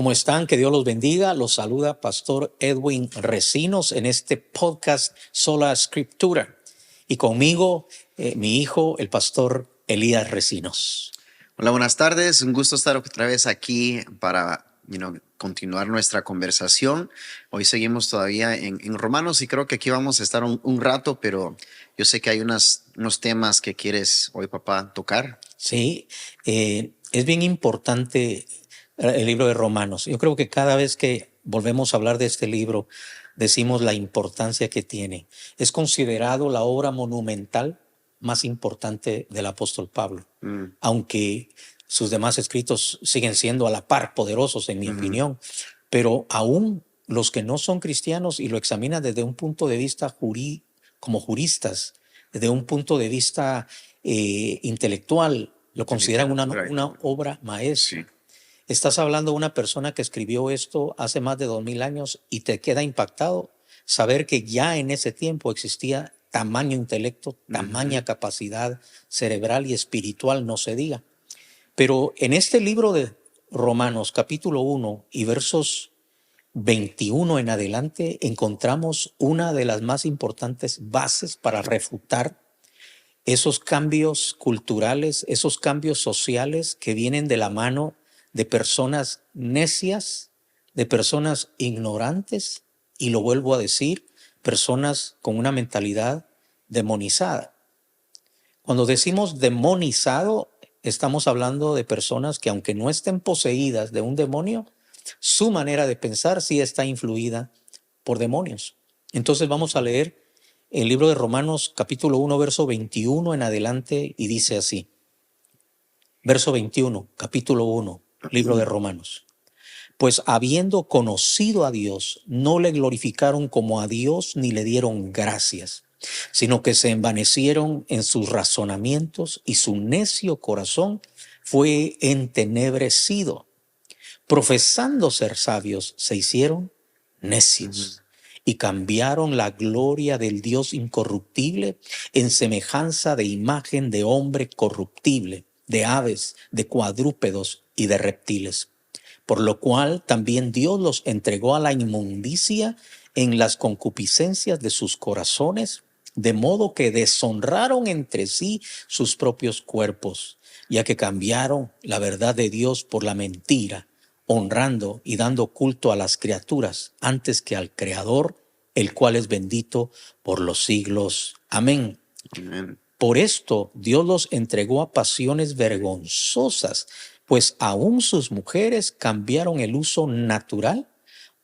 ¿Cómo están? Que Dios los bendiga. Los saluda Pastor Edwin Recinos en este podcast Sola Scriptura. Y conmigo, mi hijo, el Pastor Elías Recinos. Hola, buenas tardes. Un gusto estar otra vez aquí para continuar nuestra conversación. Hoy seguimos todavía en Romanos y creo que aquí vamos a estar un rato, pero yo sé que hay unos temas que quieres hoy, papá, tocar. Sí, es bien importante el libro de Romanos. Yo creo que cada vez que volvemos a hablar de este libro, decimos la importancia que tiene. Es considerado la obra monumental más importante del apóstol Pablo, aunque sus demás escritos siguen siendo a la par poderosos, en mi opinión, pero aún los que no son cristianos y lo examinan desde un punto de vista como juristas, desde un punto de vista intelectual, lo consideran una obra maestra. Sí. Estás hablando de una persona que escribió esto hace más de 2000 años y te queda impactado saber que ya en ese tiempo existía tamaño intelecto, tamaña capacidad cerebral y espiritual, no se diga. Pero en este libro de Romanos, capítulo 1 y versos 21 en adelante, encontramos una de las más importantes bases para refutar esos cambios culturales, esos cambios sociales que vienen de la mano de personas necias, de personas ignorantes, y lo vuelvo a decir, personas con una mentalidad demonizada. Cuando decimos demonizado, estamos hablando de personas que, aunque no estén poseídas de un demonio, su manera de pensar sí está influida por demonios. Entonces vamos a leer el libro de Romanos capítulo 1, verso 21 en adelante, y dice así. Verso 21, capítulo 1, libro de Romanos. Pues habiendo conocido a Dios, no le glorificaron como a Dios ni le dieron gracias, sino que se envanecieron en sus razonamientos y su necio corazón fue entenebrecido. Profesando ser sabios, se hicieron necios y cambiaron la gloria del Dios incorruptible en semejanza de imagen de hombre corruptible, de aves, de cuadrúpedos y de reptiles. Por lo cual también Dios los entregó a la inmundicia en las concupiscencias de sus corazones, de modo que deshonraron entre sí sus propios cuerpos, ya que cambiaron la verdad de Dios por la mentira, honrando y dando culto a las criaturas antes que al Creador, el cual es bendito por los siglos. Amén. Amén. Por esto Dios los entregó a pasiones vergonzosas, pues aún sus mujeres cambiaron el uso natural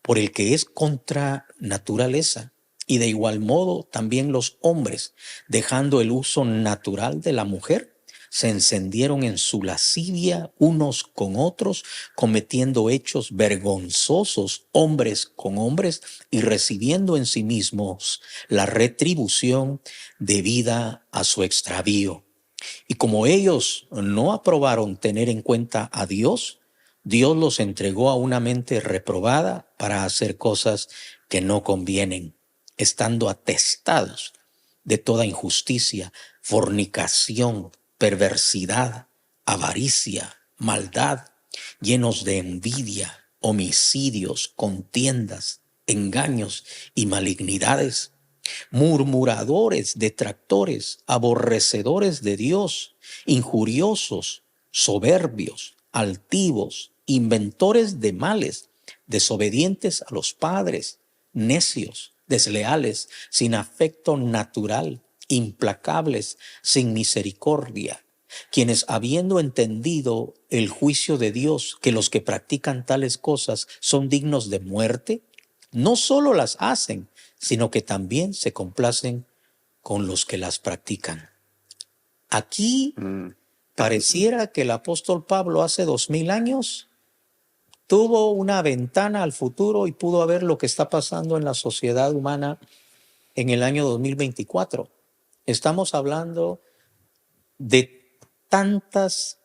por el que es contra naturaleza. Y de igual modo también los hombres, dejando el uso natural de la mujer, se encendieron en su lascivia unos con otros, cometiendo hechos vergonzosos hombres con hombres y recibiendo en sí mismos la retribución debida a su extravío. Y como ellos no aprobaron tener en cuenta a Dios, Dios los entregó a una mente reprobada para hacer cosas que no convienen, estando atestados de toda injusticia, fornicación, perversidad, avaricia, maldad, llenos de envidia, homicidios, contiendas, engaños y malignidades, murmuradores, detractores, aborrecedores de Dios, injuriosos, soberbios, altivos, inventores de males, desobedientes a los padres, necios, desleales, sin afecto natural, implacables, sin misericordia, quienes habiendo entendido el juicio de Dios, que los que practican tales cosas son dignos de muerte, no solo las hacen, sino que también se complacen con los que las practican. Aquí pareciera que el apóstol Pablo hace 2000 años tuvo una ventana al futuro y pudo ver lo que está pasando en la sociedad humana en el año 2024. Estamos hablando de tantas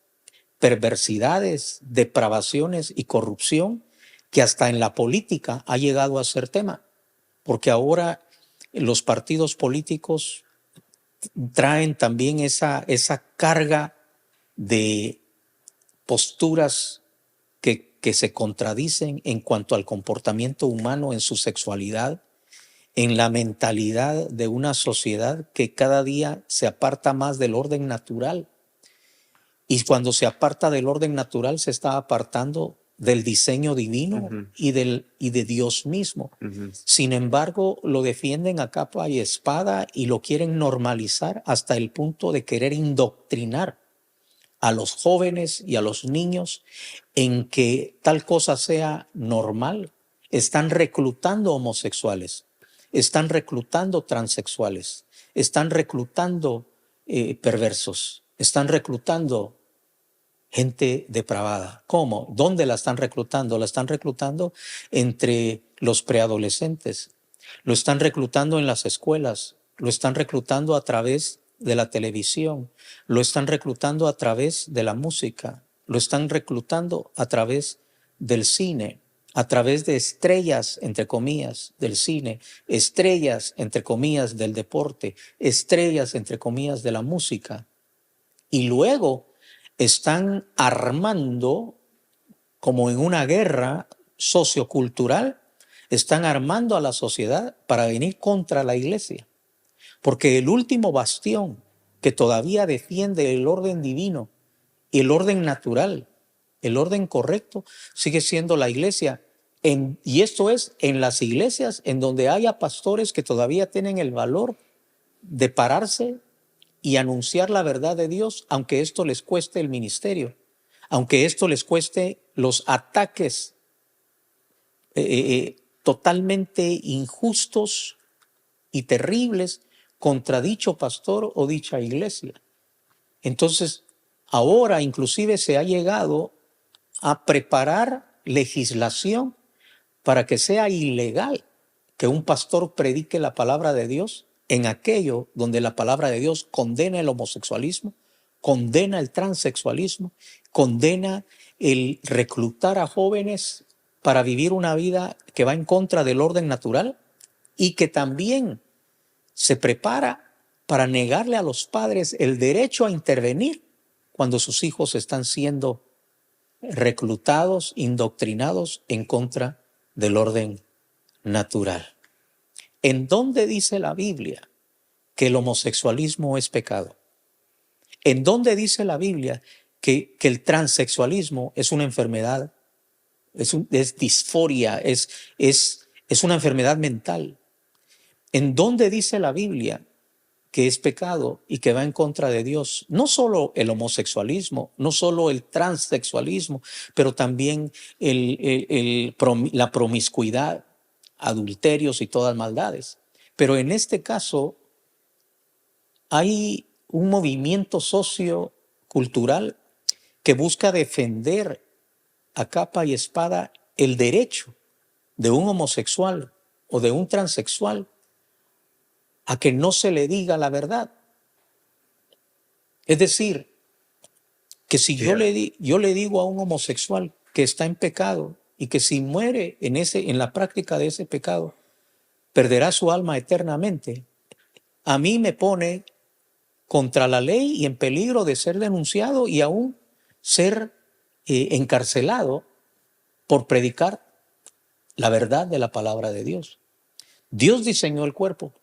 perversidades, depravaciones y corrupción que hasta en la política ha llegado a ser tema, porque ahora los partidos políticos traen también esa carga de posturas que que se contradicen en cuanto al comportamiento humano en su sexualidad, en la mentalidad de una sociedad que cada día se aparta más del orden natural. Y cuando se aparta del orden natural, se está apartando del diseño divino Ujú, y de Dios mismo. ujú. Sin embargo, lo defienden a capa y espada y lo quieren normalizar hasta el punto de querer indoctrinar a los jóvenes y a los niños en que tal cosa sea normal. Están reclutando homosexuales, están reclutando transexuales, están reclutando perversos, están reclutando gente depravada. ¿Cómo? ¿Dónde la están reclutando? La están reclutando entre los preadolescentes, lo están reclutando en las escuelas, lo están reclutando a través de la televisión, lo están reclutando a través de la música, lo están reclutando a través del cine, a través de estrellas, entre comillas, del cine, estrellas, entre comillas, del deporte, estrellas, entre comillas, de la música. Y luego están armando, como en una guerra sociocultural, están armando a la sociedad para venir contra la iglesia. Porque el último bastión que todavía defiende el orden divino y el orden natural, el orden correcto, sigue siendo la iglesia. Y esto es en las iglesias en donde haya pastores que todavía tienen el valor de pararse y anunciar la verdad de Dios, aunque esto les cueste el ministerio, aunque esto les cueste los ataques totalmente injustos y terribles contra dicho pastor o dicha iglesia. Entonces, ahora inclusive se ha llegado a preparar legislación para que sea ilegal que un pastor predique la palabra de Dios en aquello donde la palabra de Dios condena el homosexualismo, condena el transexualismo, condena el reclutar a jóvenes para vivir una vida que va en contra del orden natural y que también se prepara para negarle a los padres el derecho a intervenir cuando sus hijos están siendo reclutados, indoctrinados en contra del orden natural. ¿En dónde dice la Biblia que el homosexualismo es pecado? ¿En dónde dice la Biblia que el transexualismo es una enfermedad, es disforia, es una enfermedad mental? ¿En dónde dice la Biblia que es pecado y que va en contra de Dios? No solo el homosexualismo, no solo el transexualismo, pero también la promiscuidad, adulterios y todas maldades. Pero en este caso hay un movimiento sociocultural que busca defender a capa y espada el derecho de un homosexual o de un transexual a que no se le diga la verdad. Es decir, que si Yeah. yo le digo a un homosexual que está en pecado y que si muere en la práctica de ese pecado, perderá su alma eternamente, a mí me pone contra la ley y en peligro de ser denunciado y aún ser encarcelado por predicar la verdad de la palabra de Dios. Dios diseñó el cuerpo.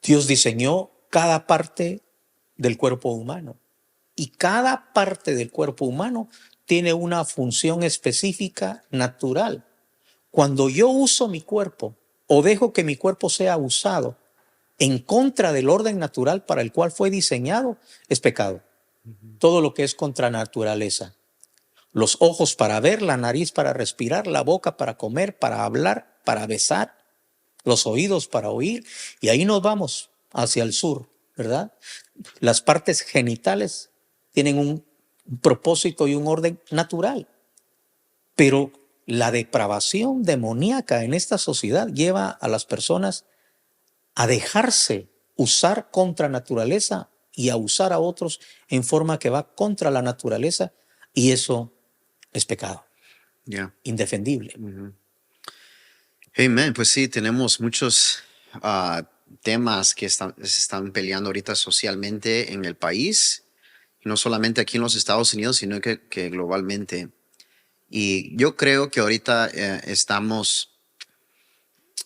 Dios diseñó cada parte del cuerpo humano. Y cada parte del cuerpo humano tiene una función específica natural. Cuando yo uso mi cuerpo o dejo que mi cuerpo sea usado en contra del orden natural para el cual fue diseñado, es pecado. Todo lo que es contra naturaleza. Los ojos para ver, la nariz para respirar, la boca para comer, para hablar, para besar, los oídos para oír, y ahí nos vamos hacia el sur, ¿verdad? Las partes genitales tienen un propósito y un orden natural, pero la depravación demoníaca en esta sociedad lleva a las personas a dejarse usar contra naturaleza y a usar a otros en forma que va contra la naturaleza, y eso es pecado, Yeah. indefendible. Amen. Pues sí, tenemos muchos temas que se están peleando ahorita socialmente en el país, y no solamente aquí en los Estados Unidos, sino que globalmente. Y yo creo que ahorita estamos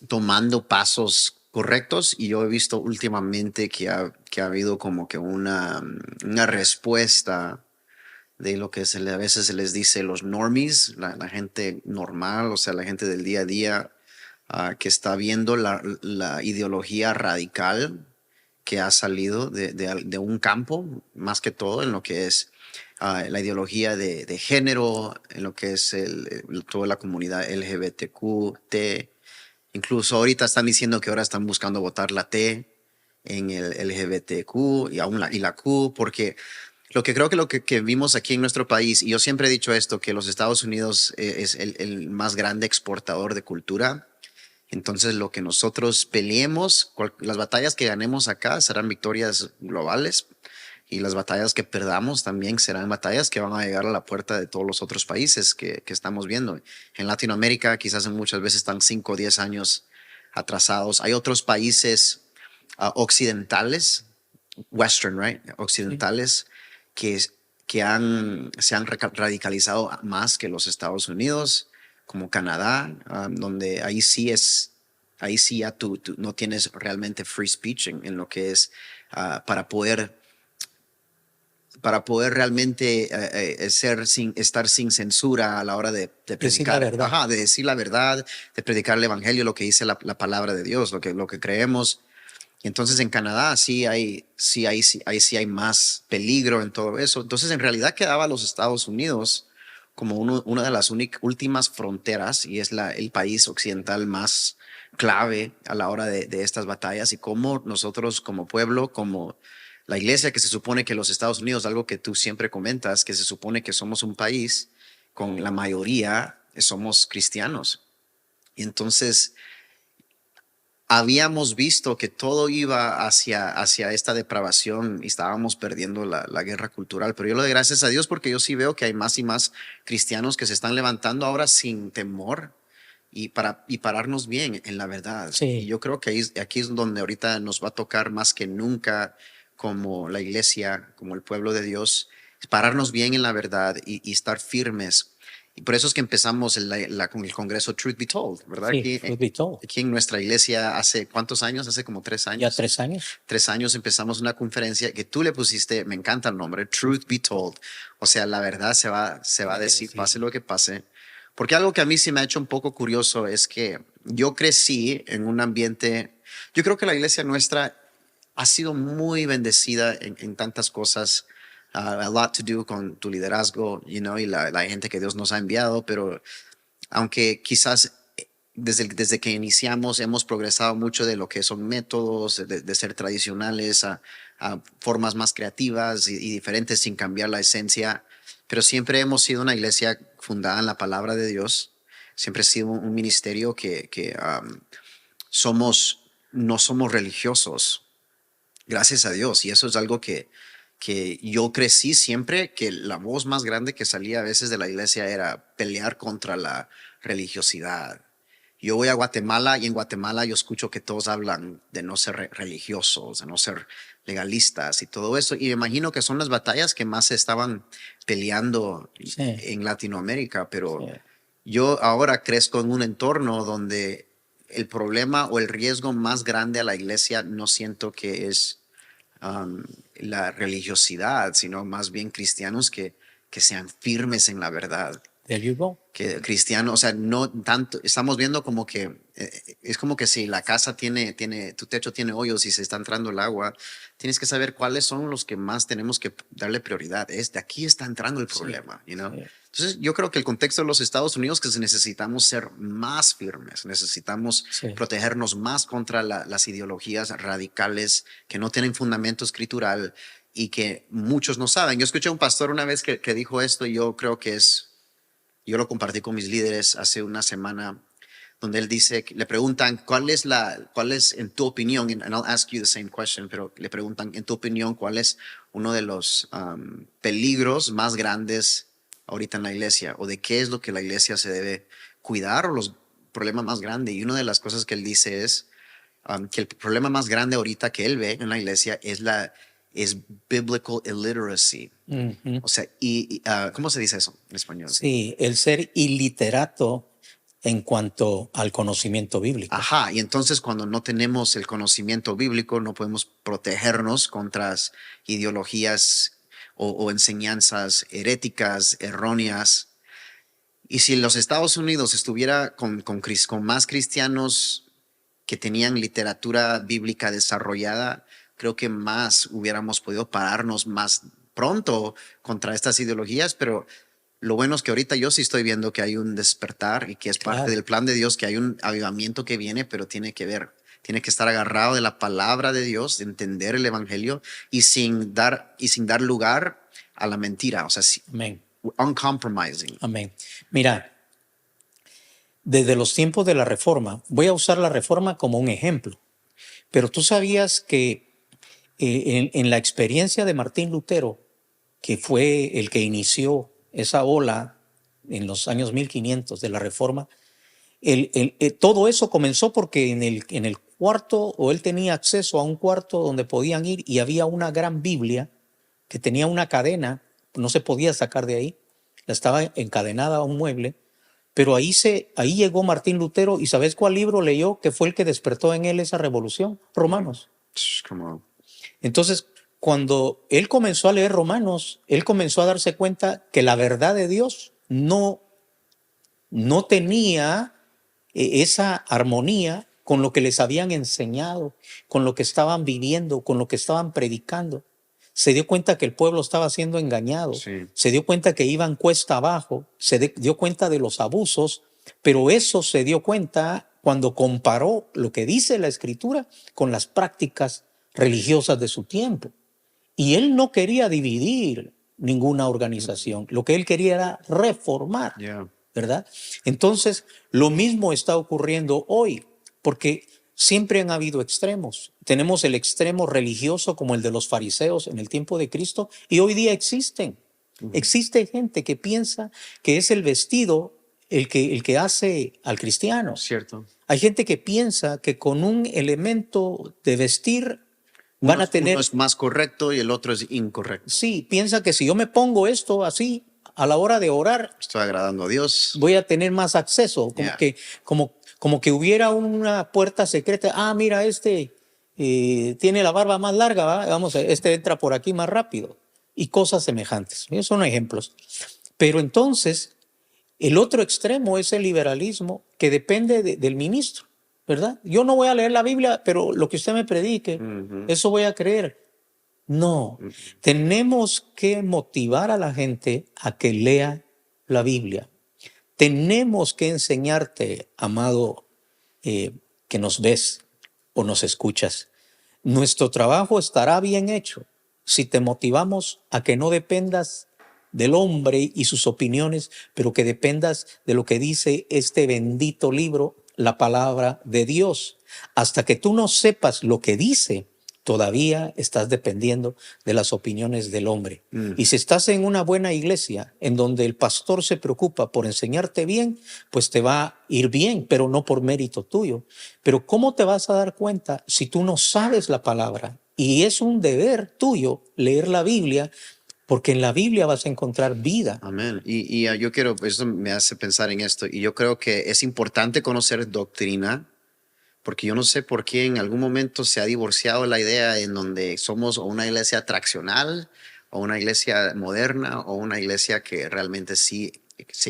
tomando pasos correctos y yo he visto últimamente que ha habido como que una respuesta de lo que a veces se les dice los normies, la gente normal, o sea, la gente del día a día, que está viendo la ideología radical que ha salido de un campo, más que todo en lo que es la ideología de género, en lo que es toda la comunidad LGBTQ, incluso ahorita están diciendo que ahora están buscando votar la T en el LGBTQ y aún y la Q, porque lo que creo que que vimos aquí en nuestro país, y yo siempre he dicho esto, que los Estados Unidos es el más grande exportador de cultura. Entonces, lo que nosotros peleemos, las batallas que ganemos acá serán victorias globales y las batallas que perdamos también serán batallas que van a llegar a la puerta de todos los otros países que estamos viendo. En Latinoamérica quizás muchas veces están 5 o 10 años atrasados. Hay otros países occidentales, western, right? Sí. Occidentales que, se han radicalizado más que los Estados Unidos, como Canadá, donde ahí sí ya tú no tienes realmente free speech en lo que es para poder realmente estar sin censura a la hora de Decir la predicar, verdad. ajá, de decir la verdad, de predicar el evangelio, lo que dice la palabra de Dios, lo que creemos. Y entonces en Canadá sí hay más peligro en todo eso. Entonces en realidad quedaba los Estados Unidos como una de las últimas fronteras y es el país occidental más clave a la hora de estas batallas y cómo nosotros como pueblo, como la iglesia que se supone que los Estados Unidos, algo que tú siempre comentas, que se supone que somos un país con la mayoría somos cristianos. Y entonces habíamos visto que todo iba hacia esta depravación y estábamos perdiendo la guerra cultural. Pero yo le doy gracias a Dios porque yo sí veo que hay más y más cristianos que se están levantando ahora sin temor y pararnos bien en la verdad. Y Sí. yo creo que aquí es donde ahorita nos va a tocar más que nunca como la iglesia, como el pueblo de Dios, pararnos bien en la verdad y estar firmes. Y por eso es que empezamos con el Congreso Truth Be Told, ¿verdad? Sí, truth be told. Aquí en nuestra iglesia hace ¿cuántos años? Hace como tres Ya años. 3 años. 3 años empezamos una conferencia que tú le pusiste, me encanta el nombre, Truth Be Told. O sea, la verdad se va a Hay que decir, pase decirlo. lo que pase. Porque algo que a mí sí me ha hecho un poco curioso es que yo crecí en un ambiente, yo creo que la iglesia nuestra ha sido muy bendecida en tantas cosas, a lot to do con tu liderazgo, y la gente que Dios nos ha enviado, pero aunque quizás desde que iniciamos hemos progresado mucho de lo que son métodos, de ser tradicionales a formas más creativas y diferentes sin cambiar la esencia, pero siempre hemos sido una iglesia fundada en la palabra de Dios, siempre ha sido un ministerio que no somos religiosos, gracias a Dios, y eso es algo que yo crecí siempre, que la voz más grande que salía a veces de la iglesia era pelear contra la religiosidad. Yo voy a Guatemala y en Guatemala yo escucho que todos hablan de no ser religiosos, de no ser legalistas y todo eso. Y me imagino que son las batallas que más se estaban peleando Sí, en Latinoamérica, sí. pero yo ahora crezco en un entorno donde el problema o el riesgo más grande a la iglesia no siento que es um, la religiosidad, sino más bien cristianos que sean firmes en la verdad. There you go. Que cristianos, o sea, no tanto, estamos viendo como que es como que si la casa tu techo tiene hoyos y se está entrando el agua, tienes que saber cuáles son los que más tenemos que darle prioridad. De aquí está entrando el Sí, problema, you know? sí, Entonces, yo creo que el contexto de los Estados Unidos que necesitamos ser más firmes, necesitamos sí. protegernos más contra las ideologías radicales que no tienen fundamento escritural y que muchos no saben. Yo escuché a un pastor una vez que dijo esto y yo creo que yo lo compartí con mis líderes hace una semana, donde él dice, le preguntan, cuál es en tu opinión, and I'll ask you the same question, pero le preguntan, en tu opinión, cuál es uno de los peligros más grandes ahorita en la iglesia, o de qué es lo que la iglesia se debe cuidar, o los problemas más grandes. Y una de las cosas que él dice es que el problema más grande ahorita que él ve en la iglesia es es biblical illiteracy. Ujú. O sea, ¿cómo se dice eso en español? Sí, el ser iliterato en cuanto al conocimiento bíblico. Ajá, y entonces cuando no tenemos el conocimiento bíblico, no podemos protegernos contra ideologías o enseñanzas heréticas, erróneas. Y si los Estados Unidos estuviera con más cristianos que tenían literatura bíblica desarrollada, creo que más hubiéramos podido pararnos más pronto contra estas ideologías, pero lo bueno es que ahorita yo sí estoy viendo que hay un despertar y que es parte Claro. del plan de Dios, que hay un avivamiento que viene, pero tiene que estar agarrado de la palabra de Dios, de entender el evangelio y sin dar lugar a la mentira, o sea, Amén. uncompromising. Amén. Mira, desde los tiempos de la Reforma, voy a usar la Reforma como un ejemplo, pero tú sabías que en la experiencia de Martín Lutero, que fue el que inició esa ola en los años 1500 de la Reforma, todo eso comenzó porque en el cuarto, o él tenía acceso a un cuarto donde podían ir y había una gran Biblia que tenía una cadena, no se podía sacar de ahí, estaba encadenada a un mueble, pero ahí llegó Martín Lutero y ¿sabes cuál libro leyó que fue el que despertó en él esa revolución? Romanos. Como, Entonces, cuando él comenzó a leer Romanos, él comenzó a darse cuenta que la verdad de Dios no tenía esa armonía con lo que les habían enseñado, con lo que estaban viviendo, con lo que estaban predicando. Se dio cuenta que el pueblo estaba siendo engañado, sí. se dio cuenta que iban cuesta abajo, dio cuenta de los abusos, pero eso se dio cuenta cuando comparó lo que dice la Escritura con las prácticas religiosas de su tiempo. Y él no quería dividir ninguna organización, lo que él quería era reformar. Yeah. ¿Verdad? Entonces, lo mismo está ocurriendo hoy, porque siempre han habido extremos. Tenemos el extremo religioso como el de los fariseos en el tiempo de Cristo y hoy día existen. Existe gente que piensa que es el vestido el que hace al cristiano. Cierto. Hay gente que piensa que con un elemento de vestir van a Uno tener, es más correcto y el otro es incorrecto. sí, piensa que si yo me pongo esto así a la hora de orar, Estoy agradando a Dios. voy a tener más acceso, Yeah. como que hubiera una puerta secreta. Ah, mira, tiene la barba más larga, ¿va? Vamos, este entra por aquí más rápido. Y cosas semejantes. Esos son ejemplos. Pero entonces, el otro extremo es el liberalismo que depende del ministro, ¿verdad? Yo no voy a leer la Biblia, pero lo que usted me predique, eso voy a creer. No, tenemos que motivar a la gente a que lea la Biblia. Tenemos que enseñarte, amado, que nos ves o nos escuchas. Nuestro trabajo estará bien hecho si te motivamos a que no dependas del hombre y sus opiniones, pero que dependas de lo que dice este bendito libro, la palabra de Dios. Hasta que tú no sepas lo que dice, todavía estás dependiendo de las opiniones del hombre. Y si estás en una buena iglesia en donde el pastor se preocupa por enseñarte bien, pues te va a ir bien, pero no por mérito tuyo. Pero ¿cómo te vas a dar cuenta si tú no sabes la palabra? Y es un deber tuyo leer la Biblia, porque en la Biblia vas a encontrar vida. Amén. Yo quiero, eso me hace pensar en esto. Y yo creo que es importante conocer doctrina, porque yo no sé por qué en algún momento se ha divorciado la idea en donde somos o una iglesia atraccional, o una iglesia moderna, o una iglesia que realmente sí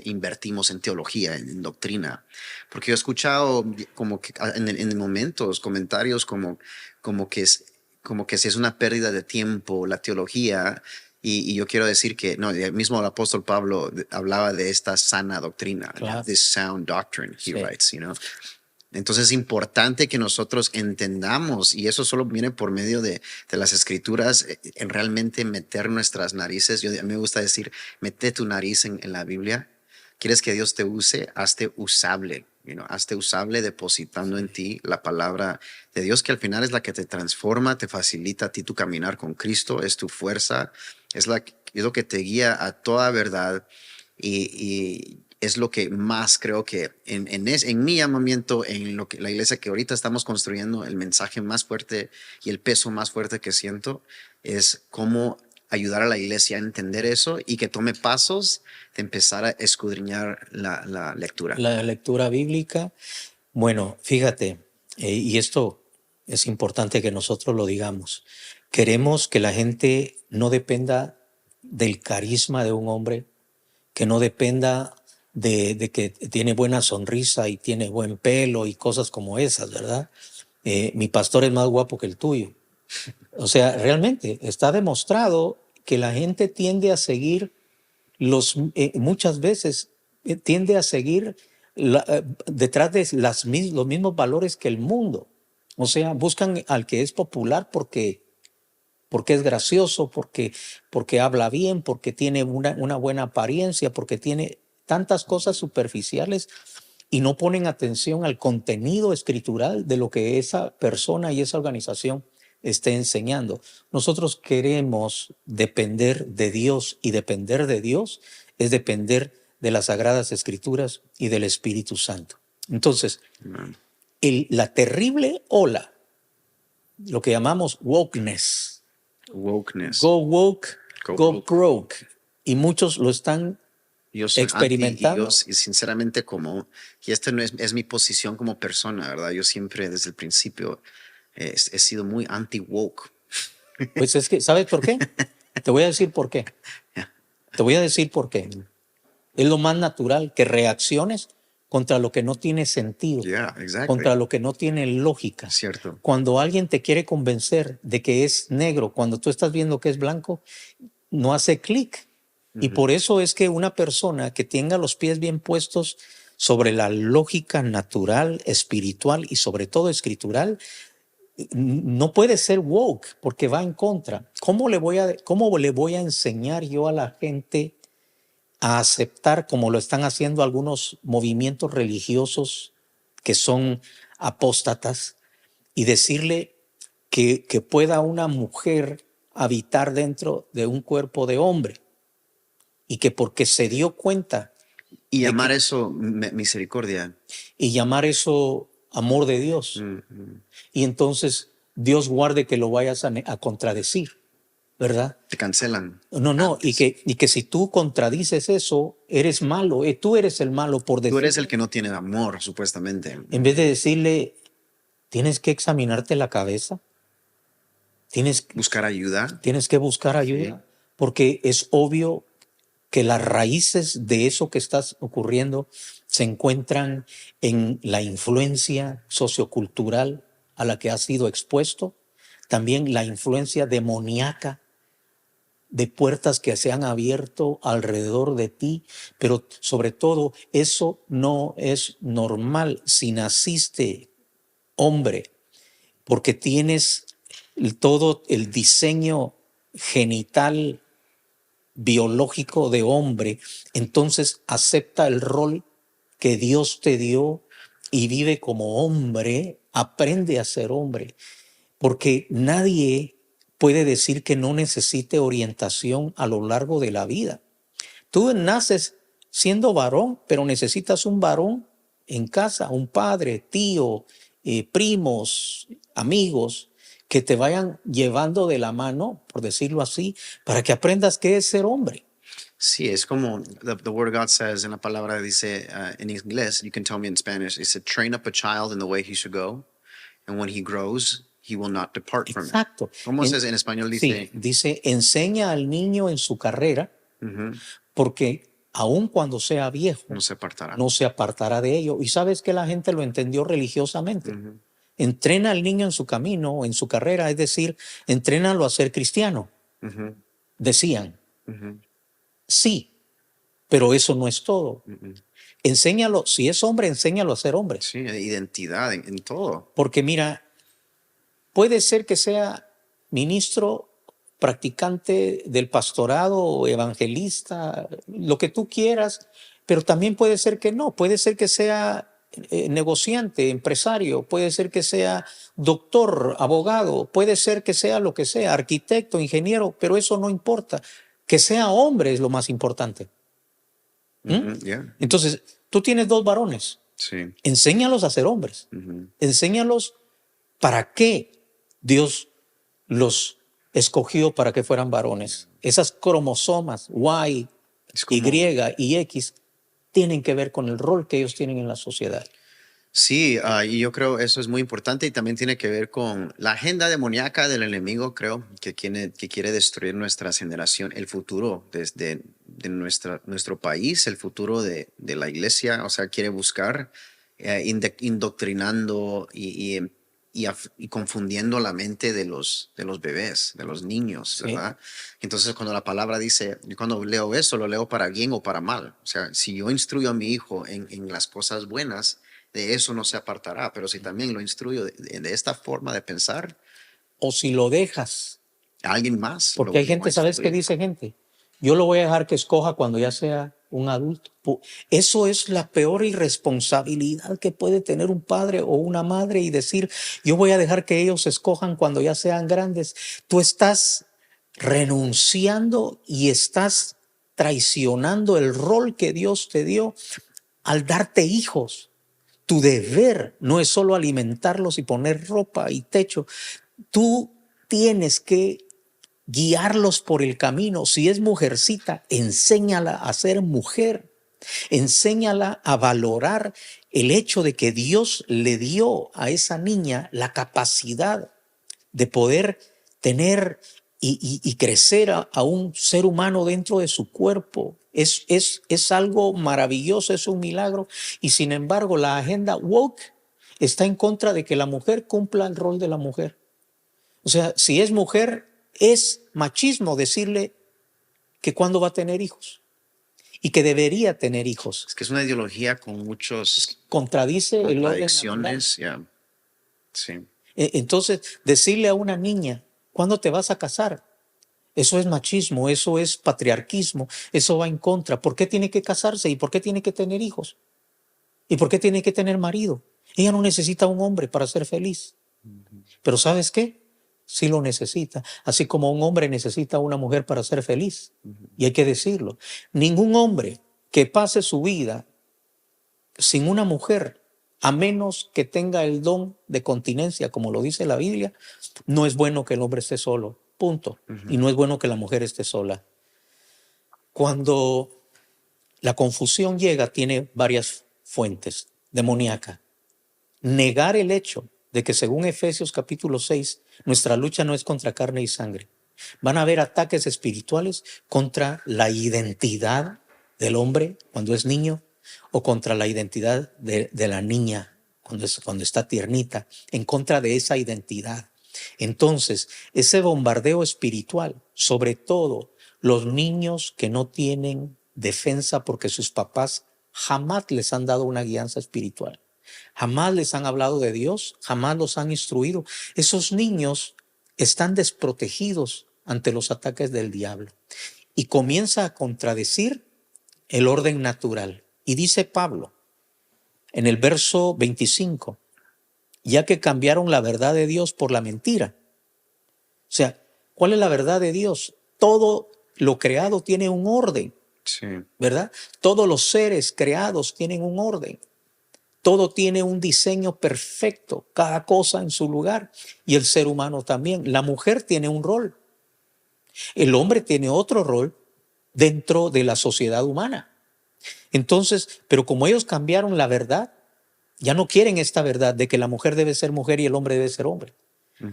invertimos en teología, en doctrina. Porque yo he escuchado como que en momentos comentarios como que si es una pérdida de tiempo la teología. Y yo quiero decir que, no, el mismo el apóstol Pablo hablaba de esta sana doctrina, Claro. this sound doctrine, he Sí. writes, you know. Entonces es importante que nosotros entendamos, y eso solo viene por medio de las escrituras, en realmente meter nuestras narices. A mí me gusta decir, mete tu nariz en la Biblia. ¿Quieres que Dios te use? Hazte usable, hazte usable depositando en ti la palabra de Dios, que al final es la que te transforma, te facilita a ti tu caminar con Cristo, es tu fuerza, es lo que te guía a toda verdad y es lo que más creo que en mi llamamiento, en lo que la iglesia que ahorita estamos construyendo, el mensaje más fuerte y el peso más fuerte que siento es cómo ayudar a la iglesia a entender eso y que tome pasos de empezar a escudriñar la lectura. La lectura bíblica, bueno, fíjate, y esto es importante que nosotros lo digamos. Queremos que la gente no dependa del carisma de un hombre, que no dependa de que tiene buena sonrisa y tiene buen pelo y cosas como esas, ¿verdad? Mi pastor es más guapo que el tuyo. O sea, realmente está demostrado que la gente tiende a seguir muchas veces tiende a seguir detrás de los mismos valores que el mundo. O sea, buscan al que es popular porque es gracioso, porque habla bien, porque tiene una buena apariencia, porque tiene tantas cosas superficiales y no ponen atención al contenido escritural de lo que esa persona y esa organización esté enseñando. Nosotros queremos depender de Dios y depender de Dios es depender de las Sagradas Escrituras y del Espíritu Santo. Entonces, la terrible ola, lo que llamamos wokeness, go woke, go broke, y muchos lo están yo soy experimentando. Anti, y sinceramente y esta no es mi posición como persona, ¿verdad? Yo siempre desde el principio he sido muy anti-woke. Pues es que, ¿sabes por qué? Te voy a decir por qué. Te voy a decir por qué. Es lo más natural que reacciones contra lo que no tiene sentido, contra lo que no tiene lógica. Cierto. Cuando alguien te quiere convencer de que es negro, cuando tú estás viendo que es blanco, no hace clic. Y por eso es que una persona que tenga los pies bien puestos sobre la lógica natural, espiritual y sobre todo escritural, no puede ser woke porque va en contra. ¿Cómo le voy a enseñar yo a la gente a aceptar, como lo están haciendo algunos movimientos religiosos que son apóstatas, y decirle que pueda una mujer habitar dentro de un cuerpo de hombre y que porque se dio cuenta y llamar eso misericordia y llamar eso amor de Dios, y entonces Dios guarde que lo vayas a contradecir, ¿verdad? Te cancelan. No, y que si tú contradices eso, eres malo, tú eres el malo por decir. Tú eres el que no tiene amor, supuestamente. En vez de decirle, tienes que examinarte la cabeza, buscar ayuda. Tienes que buscar ayuda, sí, porque es obvio que las raíces de eso que está ocurriendo se encuentran en la influencia sociocultural a la que has sido expuesto, también la influencia demoníaca de puertas que se han abierto alrededor de ti, pero sobre todo eso no es normal si naciste hombre, porque tienes todo el diseño genital biológico de hombre, entonces acepta el rol que Dios te dio y vive como hombre, aprende a ser hombre, porque nadie puede decir que no necesite orientación a lo largo de la vida. Tú naces siendo varón, pero necesitas un varón en casa, un padre, tío, primos, amigos, que te vayan llevando de la mano, por decirlo así, para que aprendas qué es ser hombre. Sí, es como the word of God says, en la palabra dice en inglés, you can tell me in Spanish, it said, train up a child in the way he should go, and when he grows, he will not depart from it. Exacto. ¿Cómo en español dice? Sí, dice, enseña al niño en su carrera, porque aun cuando sea viejo, no se apartará de ello. Y sabes que la gente lo entendió religiosamente. Entrena al niño en su camino, en su carrera, es decir, entrénalo a ser cristiano. Decían. Sí, pero eso no es todo. Enséñalo, si es hombre, enséñalo a ser hombre. Sí, identidad en todo. Porque mira, puede ser que sea ministro, practicante del pastorado, evangelista, lo que tú quieras, pero también puede ser que no, puede ser que sea negociante, empresario, puede ser que sea doctor, abogado, puede ser que sea lo que sea, arquitecto, ingeniero, pero eso no importa. Que sea hombre es lo más importante. Yeah. Entonces, tú tienes dos varones. Sí. Enséñalos a ser hombres. Enséñalos para qué Dios los escogió para que fueran varones. Esas cromosomas Y, Es como, Y X tienen que ver con el rol que ellos tienen en la sociedad. sí, y yo creo eso es muy importante y también tiene que ver con la agenda demoníaca del enemigo, creo, que quiere destruir nuestra generación, el futuro de nuestro país, el futuro de la iglesia, o sea, quiere buscar indoctrinando y confundiendo la mente de los bebés, de los niños, Sí. ¿verdad? Entonces, cuando la palabra dice, yo cuando leo eso, lo leo para bien o para mal. O sea, si yo instruyo a mi hijo en las cosas buenas, de eso no se apartará, pero si también lo instruyo de esta forma de pensar, O si lo dejas, a alguien más porque hay lo va a gente, ¿sabes qué instruir. dice gente? Yo lo voy a dejar que escoja cuando ya sea un adulto. Eso es la peor irresponsabilidad que puede tener un padre o una madre y decir, yo voy a dejar que ellos escojan cuando ya sean grandes. Tú estás renunciando y estás traicionando el rol que Dios te dio al darte hijos. Tu deber no es solo alimentarlos y poner ropa y techo. Tú tienes que guiarlos por el camino. Si es mujercita, enséñala a ser mujer. Enséñala a valorar el hecho de que Dios le dio a esa niña la capacidad de poder tener y crecer a un ser humano dentro de su cuerpo. Es algo maravilloso, es un milagro. Y sin embargo, la agenda woke está en contra de que la mujer cumpla el rol de la mujer. O sea, si es mujer, es machismo decirle que cuándo va a tener hijos y que debería tener hijos. Es que es una ideología con muchas Contradice el orden natural. contradicciones, ya, sí. Entonces, decirle a una niña, ¿cuándo te vas a casar? Eso es machismo, eso es patriarquismo, eso va en contra. ¿Por qué tiene que casarse y por qué tiene que tener hijos? ¿Y por qué tiene que tener marido? Ella no necesita un hombre para ser feliz. Pero ¿sabes qué? Sí lo necesita, así como un hombre necesita a una mujer para ser feliz. Y hay que decirlo. Ningún hombre que pase su vida sin una mujer, a menos que tenga el don de continencia, como lo dice la Biblia, no es bueno que el hombre esté solo, punto. Y no es bueno que la mujer esté sola. Cuando la confusión llega, tiene varias fuentes demoníacas. Negar el hecho de que según Efesios capítulo 6, nuestra lucha no es contra carne y sangre. Van a haber ataques espirituales contra la identidad del hombre cuando es niño o contra la identidad de la niña cuando está tiernita, en contra de esa identidad. Entonces, ese bombardeo espiritual, sobre todo los niños que no tienen defensa porque sus papás jamás les han dado una guianza espiritual. Jamás les han hablado de Dios, jamás los han instruido. Esos niños están desprotegidos ante los ataques del diablo y comienza a contradecir el orden natural. Y dice Pablo en el verso 25, ya que cambiaron la verdad de Dios por la mentira. O sea, ¿cuál es la verdad de Dios? Todo lo creado tiene un orden, Sí. ¿verdad? Todos los seres creados tienen un orden. Todo tiene un diseño perfecto, cada cosa en su lugar. Y el ser humano también. La mujer tiene un rol. El hombre tiene otro rol dentro de la sociedad humana. Entonces, pero como ellos cambiaron la verdad, ya no quieren esta verdad de que la mujer debe ser mujer y el hombre debe ser hombre.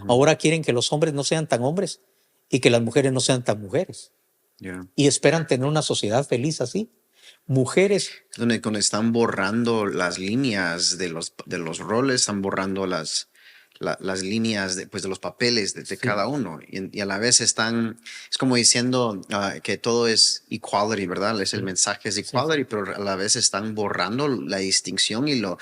Ahora quieren que los hombres no sean tan hombres y que las mujeres no sean tan mujeres. Yeah. Y esperan tener una sociedad feliz así. Mujeres. Donde están borrando las líneas de los roles, están borrando las líneas de los papeles de Sí. cada uno y a la vez es como diciendo que todo es equality, ¿verdad? El mensaje es equality, pero a la vez están borrando la distinción y lo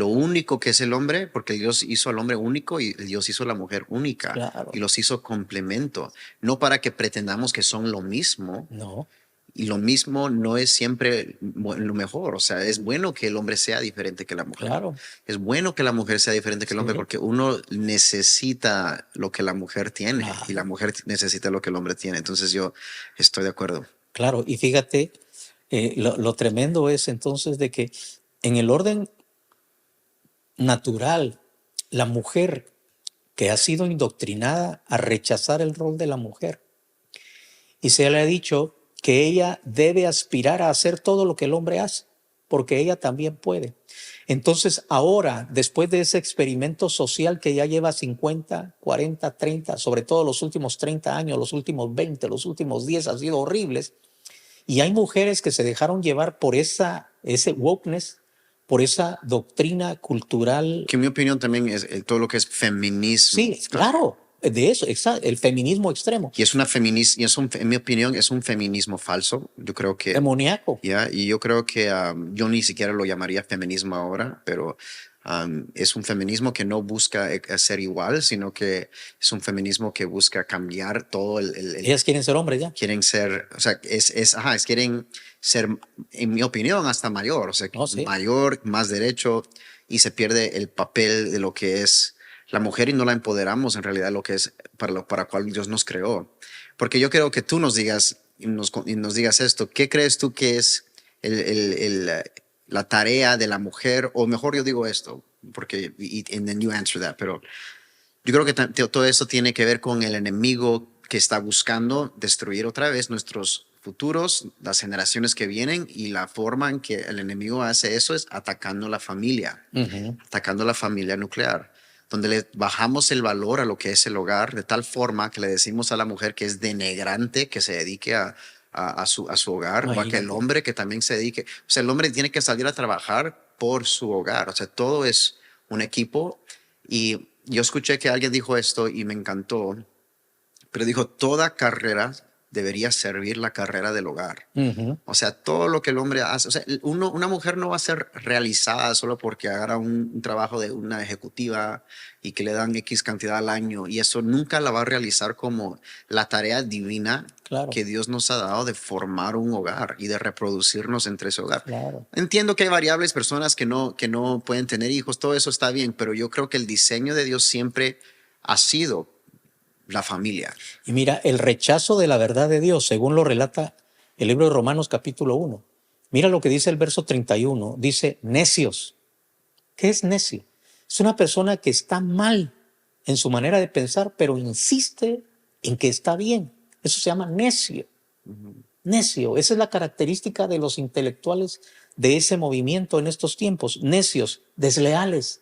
único que es el hombre, porque Dios hizo al hombre único y Dios hizo a la mujer única. Claro. Y los hizo complemento, no para que pretendamos que son lo mismo. No. Y lo mismo no es siempre lo mejor. O sea, es bueno que el hombre sea diferente que la mujer. Claro. Es bueno que la mujer sea diferente que el hombre porque uno necesita lo que la mujer tiene y la mujer necesita lo que el hombre tiene. Entonces yo estoy de acuerdo. Claro, y fíjate, lo tremendo es entonces de que en el orden natural, la mujer que ha sido indoctrinada a rechazar el rol de la mujer. Y se le ha dicho que ella debe aspirar a hacer todo lo que el hombre hace, porque ella también puede. Entonces ahora, después de ese experimento social que ya lleva 50, 40, 30, sobre todo los últimos 30 años, los últimos 20, los últimos 10 han sido horribles, y hay mujeres que se dejaron llevar por ese wokeness, por esa doctrina cultural. Que en mi opinión también es todo lo que es feminismo. Sí, claro, de eso, el feminismo extremo. Y es una feminismo, en mi opinión, es un feminismo falso. Yo creo que demoníaco. Y yo creo que yo ni siquiera lo llamaría feminismo ahora, pero es un feminismo que no busca ser igual, sino que es un feminismo que busca cambiar todo Ellas quieren ser hombres ya. Quieren ser, o sea, quieren ser, en mi opinión, hasta mayor, o sea, Sí. mayor, más derecho, y se pierde el papel de lo que es la mujer y no la empoderamos en realidad lo que es para cual Dios nos creó. Porque yo creo que tú nos digas y nos digas esto, ¿qué crees tú que es la tarea de la mujer? O mejor yo digo esto, porque, and then you answer that, pero yo creo que todo eso tiene que ver con el enemigo que está buscando destruir otra vez nuestros futuros, las generaciones que vienen, y la forma en que el enemigo hace eso es atacando la familia, atacando la familia nuclear, donde le bajamos el valor a lo que es el hogar de tal forma que le decimos a la mujer que es denigrante que se dedique a su hogar, o a que el hombre que también se dedique, o sea, el hombre tiene que salir a trabajar por su hogar, o sea, todo es un equipo. Y yo escuché que alguien dijo esto y me encantó, pero dijo, toda carrera debería servir la carrera del hogar. O sea, todo lo que el hombre hace, o sea, una mujer no va a ser realizada solo porque haga un trabajo de una ejecutiva y que le dan X cantidad al año, y eso nunca la va a realizar como la tarea divina que Dios nos ha dado de formar un hogar y de reproducirnos entre ese hogar. Entiendo que hay variables, personas que no pueden tener hijos, todo eso está bien, pero yo creo que el diseño de Dios siempre ha sido la familia. Y mira, el rechazo de la verdad de Dios, según lo relata el libro de Romanos capítulo 1. Mira lo que dice el verso 31. Dice, necios. ¿Qué es necio? Es una persona que está mal en su manera de pensar, pero insiste en que está bien. Eso se llama necio. Necio. Esa es la característica de los intelectuales de ese movimiento en estos tiempos. Necios, desleales.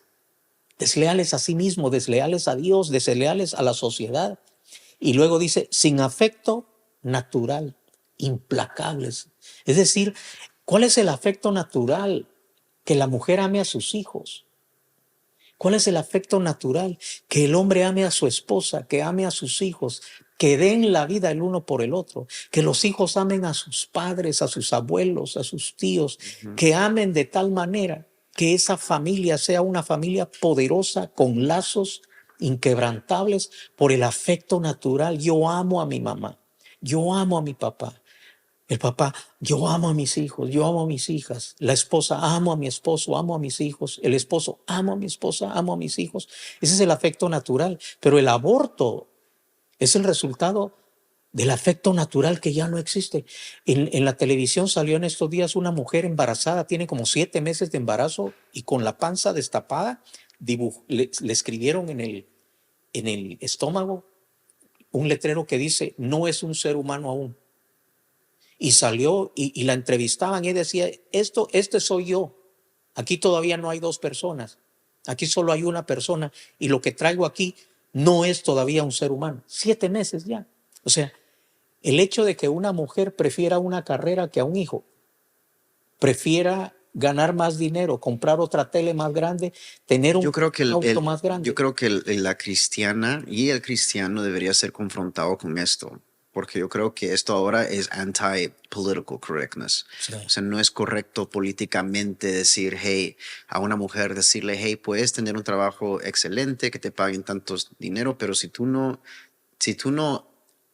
Desleales a sí mismos, desleales a Dios, desleales a la sociedad. Y luego dice, sin afecto natural, implacables. Es decir, ¿cuál es el afecto natural? Que la mujer ame a sus hijos. ¿Cuál es el afecto natural? Que el hombre ame a su esposa, que ame a sus hijos, que den la vida el uno por el otro, que los hijos amen a sus padres, a sus abuelos, a sus tíos, que amen de tal manera que esa familia sea una familia poderosa con lazos inquebrantables por el afecto natural. Yo amo a mi mamá, yo amo a mi papá. El papá, yo amo a mis hijos, yo amo a mis hijas. La esposa, amo a mi esposo, amo a mis hijos. El esposo, amo a mi esposa, amo a mis hijos. Ese es el afecto natural. Pero el aborto es el resultado del afecto natural que ya no existe. En la televisión salió en estos días una mujer embarazada, tiene como 7 meses de embarazo y con la panza destapada, le escribieron en el estómago un letrero que dice, no es un ser humano aún. Y salió y la entrevistaban y decía, este soy yo. Aquí todavía no hay 2 personas. Aquí solo hay una persona y lo que traigo aquí no es todavía un ser humano. 7 meses ya. O sea, el hecho de que una mujer prefiera una carrera que a un hijo, prefiera ganar más dinero, comprar otra tele más grande, tener un auto más grande. Yo creo que la cristiana y el cristiano debería ser confrontado con esto, porque yo creo que esto ahora es anti-political correctness. Sí. O sea, no es correcto políticamente decir, hey, a una mujer decirle, hey, puedes tener un trabajo excelente, que te paguen tantos dinero, pero si tú no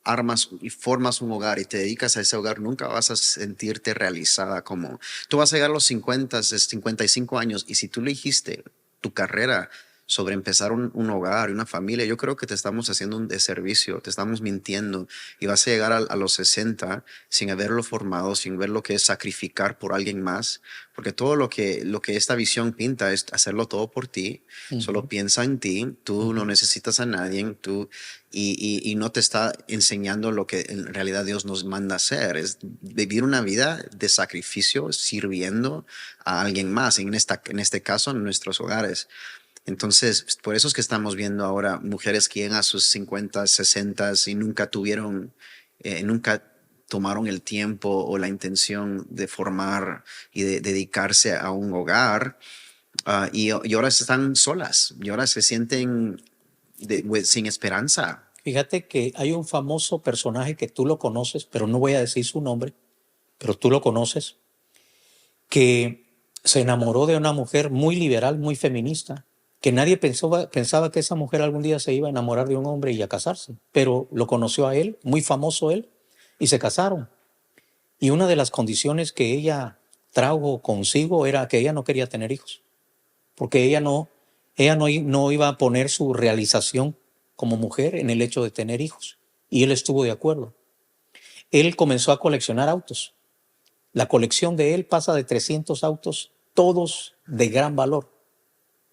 armas y formas un hogar y te dedicas a ese hogar, nunca vas a sentirte realizada. Como tú vas a llegar a los 50, 55 años, y si tú elegiste tu carrera, sobre empezar un hogar, una familia, yo creo que te estamos haciendo un deservicio, te estamos mintiendo y vas a llegar a los 60 sin haberlo formado, sin ver lo que es sacrificar por alguien más, porque todo lo que esta visión pinta es hacerlo todo por ti, solo Ujú, piensa en ti, tú no ujú. necesitas a nadie, y no te está enseñando lo que en realidad Dios nos manda hacer, es vivir una vida de sacrificio sirviendo a alguien más, en este caso en nuestros hogares. Entonces, por eso es que estamos viendo ahora mujeres que llegan a sus 50, 60 y nunca tomaron el tiempo o la intención de formar y de dedicarse a un hogar, y ahora están solas y ahora se sienten sin esperanza. Fíjate que hay un famoso personaje que tú lo conoces, pero no voy a decir su nombre, pero tú lo conoces, que se enamoró de una mujer muy liberal, muy feminista, que nadie pensaba que esa mujer algún día se iba a enamorar de un hombre y a casarse, pero lo conoció a él, muy famoso él, y se casaron. Y una de las condiciones que ella trajo consigo era que ella no quería tener hijos, porque ella no iba a poner su realización como mujer en el hecho de tener hijos. Y él estuvo de acuerdo. Él comenzó a coleccionar autos. La colección de él pasa de 300 autos, todos de gran valor.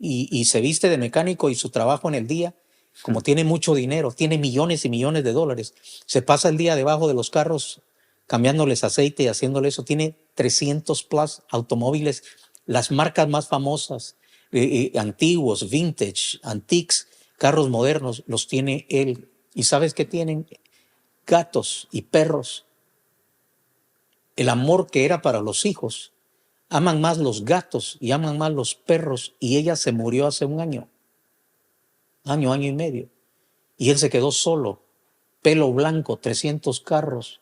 Y se viste de mecánico y su trabajo en el día, como tiene mucho dinero, tiene millones y millones de dólares, se pasa el día debajo de los carros cambiándoles aceite y haciéndole eso. Tiene 300 plus automóviles, las marcas más famosas, antiguos, vintage, antiques, carros modernos, los tiene él. ¿Y sabes qué tienen? Gatos y perros. El amor que era para los hijos, aman más los gatos y aman más los perros, y ella se murió hace un año y medio, y él se quedó solo, pelo blanco, 300 carros,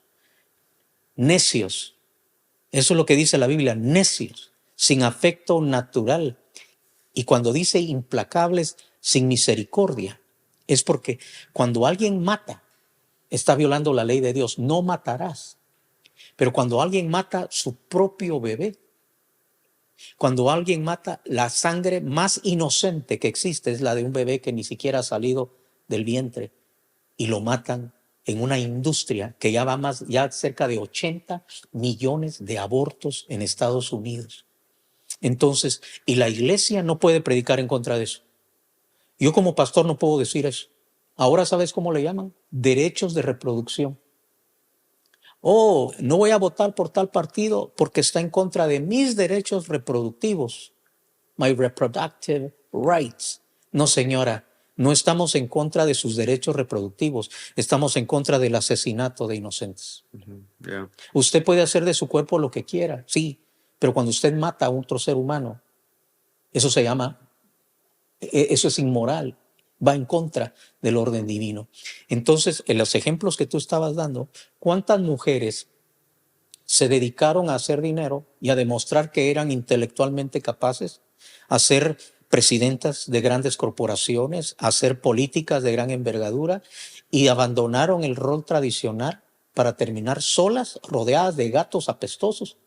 necios. Eso es lo que dice la Biblia, necios, sin afecto natural. Y cuando dice implacables, sin misericordia, es porque cuando alguien mata, está violando la ley de Dios, no matarás. Pero cuando alguien mata su propio bebé, cuando alguien mata, la sangre más inocente que existe es la de un bebé que ni siquiera ha salido del vientre, y lo matan en una industria que ya va más, ya cerca de 80 millones de abortos en Estados Unidos. Entonces, y la iglesia no puede predicar en contra de eso. Yo como pastor no puedo decir eso. Ahora, ¿sabes cómo le llaman? Derechos de reproducción. Oh, no voy a votar por tal partido porque está en contra de mis derechos reproductivos. My reproductive rights. No, señora, no estamos en contra de sus derechos reproductivos, estamos en contra del asesinato de inocentes. Yeah. Usted puede hacer de su cuerpo lo que quiera, sí, pero cuando usted mata a otro ser humano, eso se llama, eso es inmoral, va en contra del orden divino. Entonces, en los ejemplos que tú estabas dando, ¿cuántas mujeres se dedicaron a hacer dinero y a demostrar que eran intelectualmente capaces, a ser presidentas de grandes corporaciones, a hacer políticas de gran envergadura, y abandonaron el rol tradicional para terminar solas, rodeadas de gatos apestosos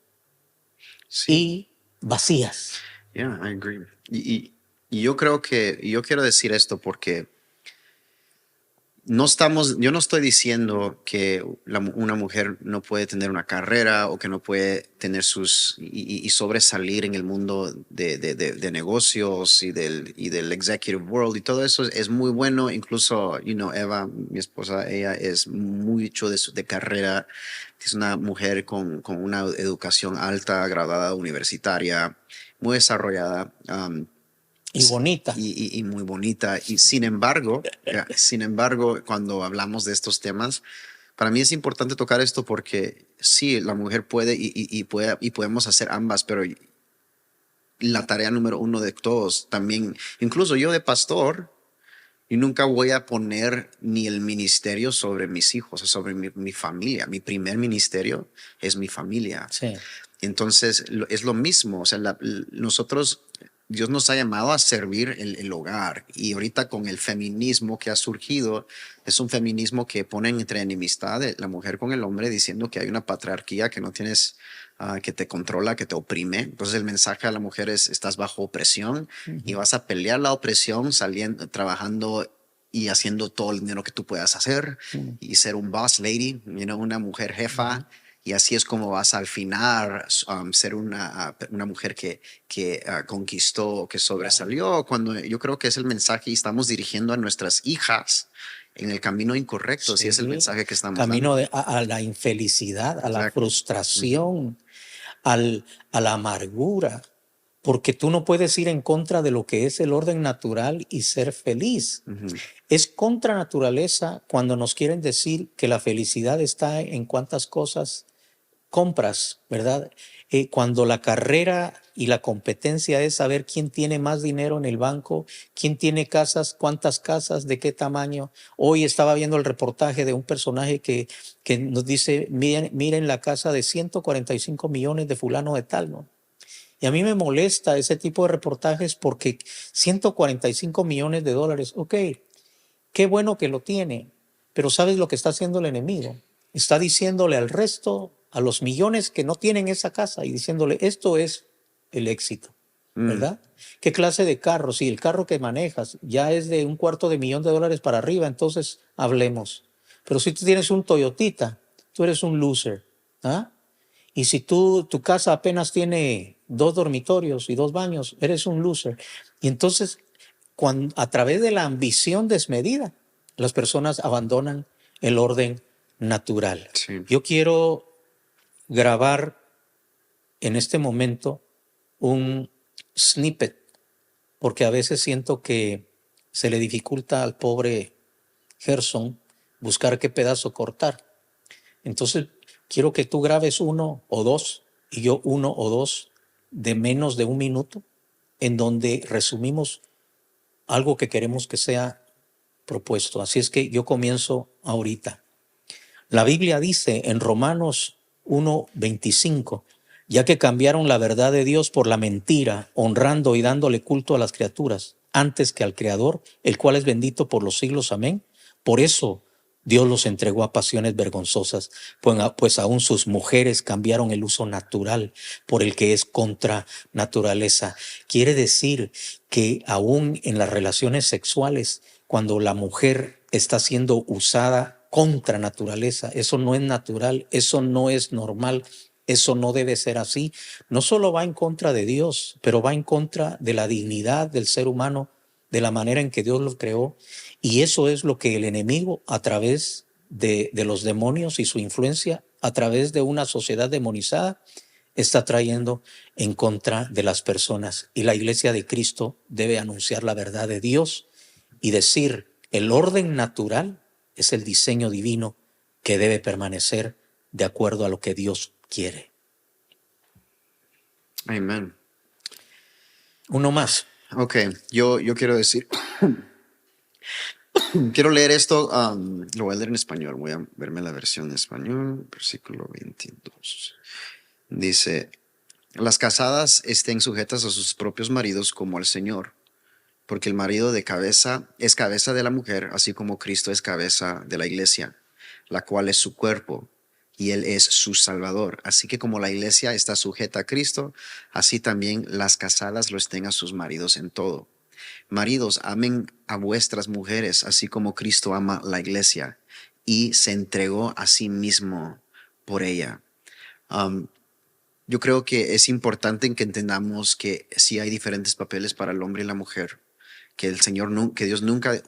Sí, y vacías? yeah, I agree. Y yo quiero decir esto porque yo no estoy diciendo que una mujer no puede tener una carrera o que no puede tener y sobresalir en el mundo de negocios y del executive world, y todo eso es muy bueno. Incluso, Eva, mi esposa, ella es mucho de carrera, es una mujer con una educación alta, graduada universitaria, muy desarrollada. Y bonita. Y muy bonita. Y sin embargo, cuando hablamos de estos temas, para mí es importante tocar esto porque sí, la mujer puede y podemos hacer ambas, pero la tarea número uno de todos también, incluso yo de pastor, y nunca voy a poner ni el ministerio sobre mis hijos o sobre mi familia. Mi primer ministerio es mi familia. Sí. Entonces, es lo mismo. O sea, nosotros Dios nos ha llamado a servir el hogar. Y ahorita con el feminismo que ha surgido, es un feminismo que pone entre enemistad la mujer con el hombre, diciendo que hay una patriarquía que no tienes, que te controla, que te oprime. Entonces el mensaje a la mujer es, estás bajo opresión y Ujú. vas a pelear la opresión saliendo, trabajando y haciendo todo el dinero que tú puedas hacer Mm. y ser un boss lady, una mujer Ujú. jefa. Y así es como vas al final ser una mujer que conquistó, que Claro. sobresalió, cuando yo creo que es el mensaje y estamos dirigiendo a nuestras hijas en el camino incorrecto, si es el Sí, mensaje que estamos camino dando. a la infelicidad, a la Exacto. Ujú, frustración, a la amargura, porque tú no puedes ir en contra de lo que es el orden natural y ser feliz. ujú, Es contra naturaleza cuando nos quieren decir que la felicidad está en cuántas cosas compras, ¿verdad? Cuando la carrera y la competencia es saber quién tiene más dinero en el banco, quién tiene casas, cuántas casas, de qué tamaño. Hoy estaba viendo el reportaje de un personaje que nos dice, miren, miren la casa de 145 millones de fulano de tal, ¿no? Y a mí me molesta ese tipo de reportajes porque 145 millones de dólares, ok, qué bueno que lo tiene, pero ¿sabes lo que está haciendo el enemigo? Está diciéndole al resto, a los millones que no tienen esa casa y diciéndole, esto es el éxito, mm, ¿verdad? ¿Qué clase de carro? Si el carro que manejas ya es de $250,000 para arriba, entonces hablemos. Pero si tú tienes un Toyotita, tú eres un loser, ¿ah? Y si tu casa apenas tiene 2 dormitorios y 2 baños, eres un loser. Y entonces a través de la ambición desmedida, las personas abandonan el orden natural. sí. Yo quiero grabar en este momento un snippet, porque a veces siento que se le dificulta al pobre Gerson buscar qué pedazo cortar. Entonces, quiero que tú grabes uno o dos y yo uno o dos de menos de un minuto, en donde resumimos algo que queremos que sea propuesto. Así es que yo comienzo ahorita. La Biblia dice en Romanos 1:25, ya que cambiaron la verdad de Dios por la mentira, honrando y dándole culto a las criaturas, antes que al Creador, el cual es bendito por los siglos. Amén. Por eso Dios los entregó a pasiones vergonzosas, pues aún sus mujeres cambiaron el uso natural por el que es contra naturaleza. Quiere decir que aún en las relaciones sexuales, cuando la mujer está siendo usada contra naturaleza, eso no es natural, eso no es normal, eso no debe ser así. No solo va en contra de Dios, pero va en contra de la dignidad del ser humano, de la manera en que Dios lo creó. Y eso es lo que el enemigo, a través de los demonios y su influencia, a través de una sociedad demonizada, está trayendo en contra de las personas. Y la iglesia de Cristo debe anunciar la verdad de Dios y decir, el orden natural es el diseño divino que debe permanecer de acuerdo a lo que Dios quiere. Amen. Uno más. Ok, yo quiero decir, quiero leer esto, lo voy a leer en español, voy a verme la versión en español, versículo 22. Dice, las casadas estén sujetas a sus propios maridos como al Señor, porque el marido de cabeza es cabeza de la mujer, así como Cristo es cabeza de la iglesia, la cual es su cuerpo, y él es su salvador. Así que como la iglesia está sujeta a Cristo, así también las casadas lo estén a sus maridos en todo. Maridos, amen a vuestras mujeres, así como Cristo ama la iglesia y se entregó a sí mismo por ella. Um, yo creo que es importante en que entendamos que sí hay diferentes papeles para el hombre y la mujer, que el Señor, que Dios nunca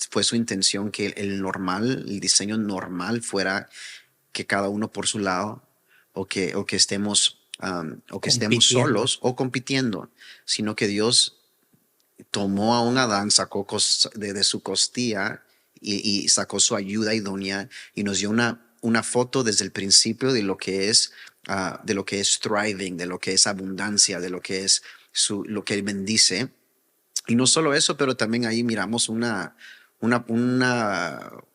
fue su intención que el normal, el diseño normal fuera que cada uno por su lado o que estemos Compitiendo. solos o compitiendo, sino que Dios tomó a un Adán, sacó de su costilla y sacó su ayuda idónea y nos dio una foto desde el principio de lo que es thriving, de lo que es abundancia, de lo que es lo que él bendice. Y no solo eso, pero también ahí miramos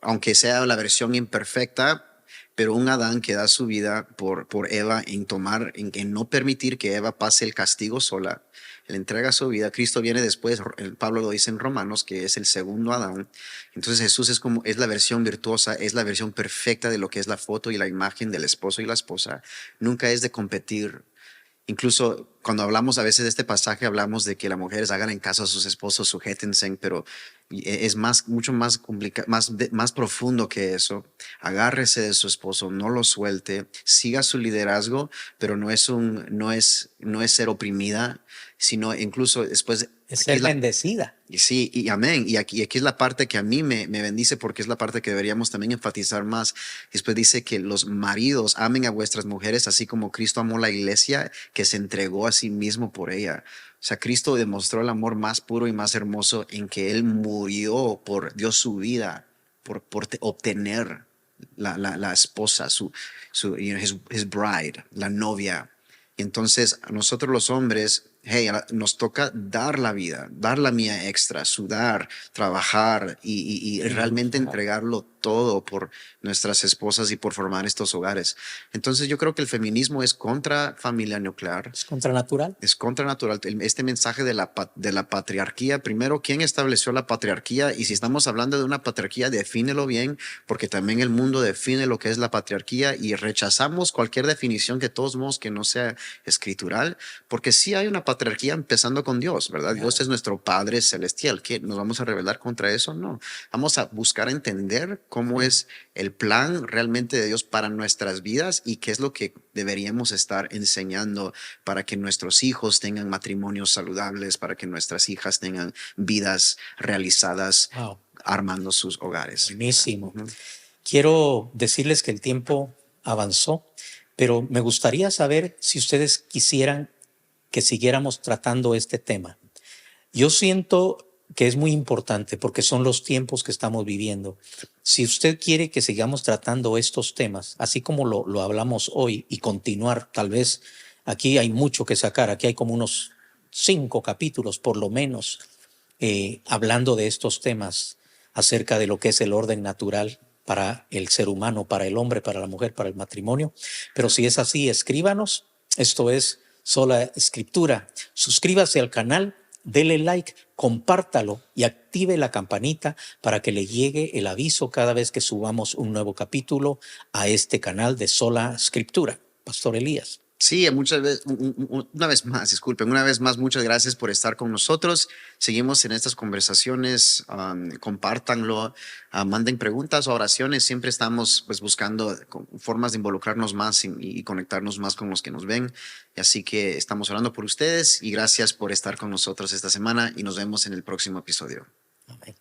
aunque sea la versión imperfecta, pero un Adán que da su vida por Eva en no permitir que Eva pase el castigo sola. Él entrega su vida. Cristo viene después. Pablo lo dice en Romanos, que es el segundo Adán. Entonces Jesús es la versión virtuosa, es la versión perfecta de lo que es la foto y la imagen del esposo y la esposa. Nunca es de competir. Incluso cuando hablamos a veces de este pasaje, hablamos de que las mujeres hagan en caso a sus esposos, sujétense, pero es mucho más complicado, más profundo que eso. Agárrese de su esposo, no lo suelte, siga su liderazgo, pero no es ser oprimida, sino incluso después. Es Aquí ser es la, bendecida. y sí, y amén. Y aquí es la parte que a mí me bendice, porque es la parte que deberíamos también enfatizar más. Después dice que los maridos amen a vuestras mujeres, así como Cristo amó la iglesia, que se entregó a sí mismo por ella. O sea, Cristo demostró el amor más puro y más hermoso en que Él dio su vida por obtener la esposa, his bride, la novia. Y entonces a nosotros los hombres, hey, nos toca dar la vida, dar la mía extra, sudar, trabajar y realmente entregarlo todo por nuestras esposas y por formar estos hogares. Entonces yo creo que el feminismo es contra familia nuclear. Es contranatural. Es contranatural. Este mensaje de la patriarquía, primero, ¿quién estableció la patriarquía? Y si estamos hablando de una patriarquía, defínelo bien, porque también el mundo define lo que es la patriarquía y rechazamos cualquier definición de todos modos que no sea escritural, porque sí hay una patriarquía empezando con Dios, ¿verdad? Claro. Dios es nuestro Padre celestial. ¿Qué? ¿Nos vamos a rebelar contra eso? No. Vamos a buscar entender cómo es el plan realmente de Dios para nuestras vidas y qué es lo que deberíamos estar enseñando para que nuestros hijos tengan matrimonios saludables, para que nuestras hijas tengan vidas realizadas, Wow. armando sus hogares. Buenísimo. Quiero decirles que el tiempo avanzó, pero me gustaría saber si ustedes quisieran que siguiéramos tratando este tema. Yo siento que es muy importante porque son los tiempos que estamos viviendo. Si usted quiere que sigamos tratando estos temas, así como lo hablamos hoy, y continuar, tal vez aquí hay mucho que sacar, aquí hay como unos 5 capítulos por lo menos, hablando de estos temas acerca de lo que es el orden natural para el ser humano, para el hombre, para la mujer, para el matrimonio. Pero si es así, escríbanos. Esto es Sola Escritura. Suscríbase al canal, dele like, compártalo y active la campanita para que le llegue el aviso cada vez que subamos un nuevo capítulo a este canal de Sola Escritura. Pastor Elías. Sí, muchas veces, una vez más, disculpen, una vez más, muchas gracias por estar con nosotros. Seguimos en estas conversaciones, compártanlo, manden preguntas o oraciones. Siempre estamos pues buscando formas de involucrarnos más y conectarnos más con los que nos ven. Y así que estamos orando por ustedes y gracias por estar con nosotros esta semana y nos vemos en el próximo episodio. Amén.